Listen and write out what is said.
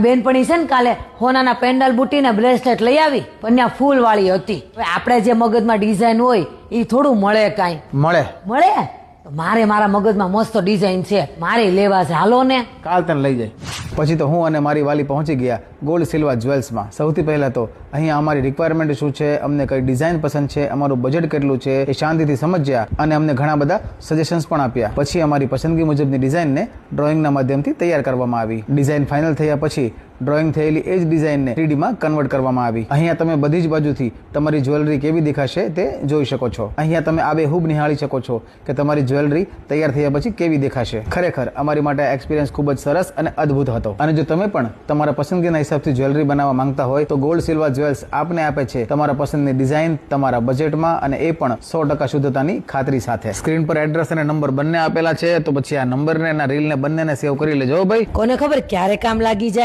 બેનપણી છે ને કાલે હોનાના પેન્ડલ બુટી ને બ્રેસલેટ લઈ આવી પણ ત્યાં ફૂલ વાળી હતી. હવે આપણે જે મગજમાં ડિઝાઇન હોય એ થોડું મળે કાંઈ મળે. મારે મારા મગજમાં મસ્ત ડિઝાઇન છે, મારે લેવા છે, હાલો ને. કાલ તને લઈ જાય. પછી તો હું અને મારી વાલી પહોંચી ગયા ગોલ્ડ સિલ્વર જ્વેલ્સમાં. સૌથી પહેલા તો અહીંયા અમારી રિક્વાયરમેન્ટ શું છે, અમને કઈ ડિઝાઇન પસંદ છે, અમારું બજેટ કેટલું છે એ શાંતિથી સમજ્યા અને અમને ઘણા બધા સજેશન્સ પણ આપ્યા. પછી અમારી પસંદગી મુજબની ડિઝાઇનને ડ્રોઈંગના માધ્યમથી તૈયાર કરવામાં આવી. ડિઝાઇન ફાઇનલ થયા પછી ડ્રોઈંગ થયેલી એ જ ડિઝાઇનને 3D માં કન્વર્ટ કરવામાં આવી. અહીંયા તમે બધી જ બાજુથી તમારી જ્વેલરી કેવી દેખાશે તે જોઈ શકો છો. અહીંયા તમે આબેહૂબ નિહાળી શકો છો કે તમારી જ્વેલરી તૈયાર થયા પછી કેવી દેખાશે. ખરેખર અમારી માટે આ એક્સપિરિયન્સ ખૂબ જ સરસ અને અદ્ભુત હતો. અને જો તમે પણ તમારા પસંદગીના હિસાબથી જ્વેલરી બનાવવા માંગતા હોય તો ગોલ્ડ સિલ્વર જ્વેલ્સ આપને આપે છે તમારા પસંદની ડિઝાઇન તમારા બજેટમાં અને એ પણ 100% શુદ્ધતાની ખાતરી સાથે. સ્ક્રીન પર એડ્રેસ અને નંબર બંને આપેલા છે, તો પછી આ નંબરને અને રીલને બંનેને સેવ કરી લેજો ભાઈ. કોને ખબર ક્યારે કામ લાગી જાય.